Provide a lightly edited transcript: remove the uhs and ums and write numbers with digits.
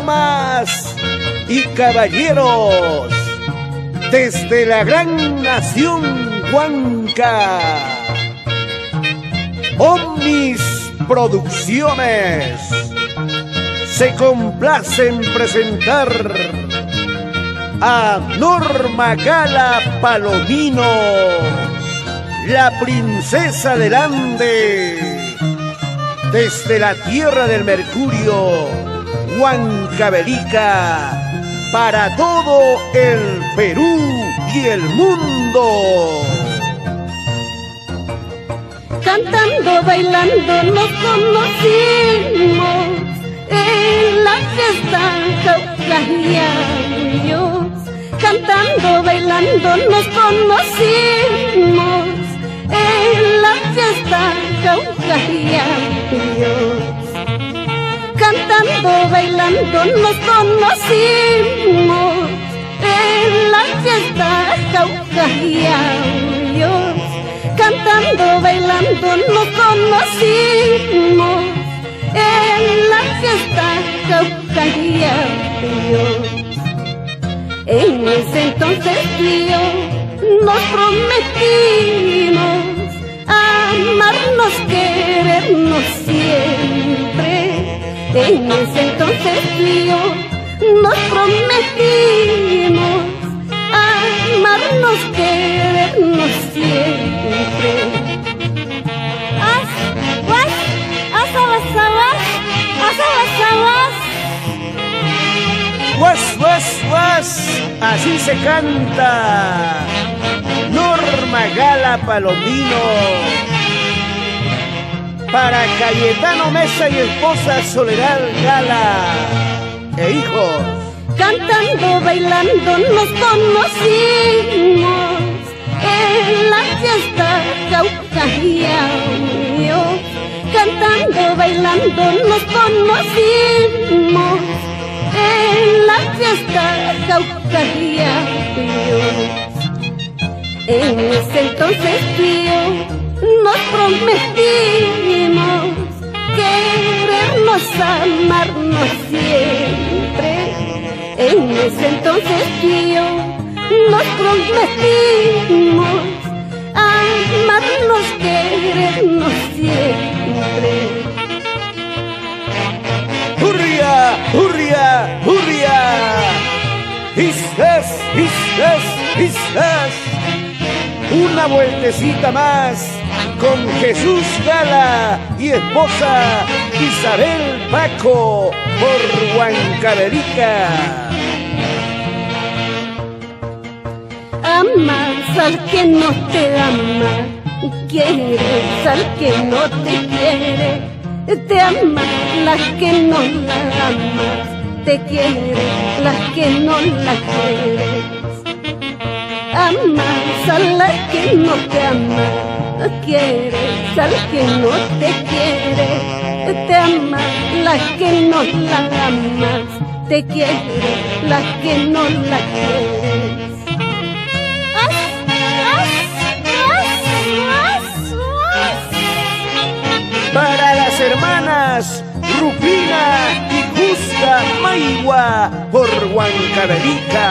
damas y caballeros, desde la gran nación huanca, Omnis Producciones se complace en presentar a Norma Gala Palomino, la princesa del Ande, desde la tierra del Mercurio, Huancavelica, para todo el Perú y el mundo. Cantando, bailando nos conocimos en la fiesta caucasianos. Cantando, bailando nos conocimos en la fiesta caucasianos. Cantando, bailando nos conocimos en la fiesta caucasianos. Cantando, bailando nos conocimos en la fiesta caucasianos. En ese entonces tío nos prometimos amarnos, querernos siempre. En ese entonces tío nos prometimos amarnos, querernos siempre. ¡Guas, guas, guas! Así se canta Norma Gala Palomino para Cayetano Mesa y esposa Soledad Gala e hijos. Cantando, bailando nos conocimos en la fiesta caucasianos. Cantando, bailando nos conocimos en la fiesta caucasianos. En ese entonces tío nos prometimos querernos, amarnos siempre. En ese entonces tío nos prometimos amarnos, querernos siempre. ¡Hurria, hurria, hurria! ¡Isas, isas, isas! Una vueltecita más con Jesús Gala y esposa Isabel Paco por Huancavelica. Amas al que no te ama, quieres al que no te quiere. Te ama la que no la amas, te quiere la que no la quieres. Amas a la que no te ama, quieres al que no te quiere. Te ama la que no la amas, te quiere la que no la quieres. Para las hermanas Rufina y Justa Maigua por Huancavelica.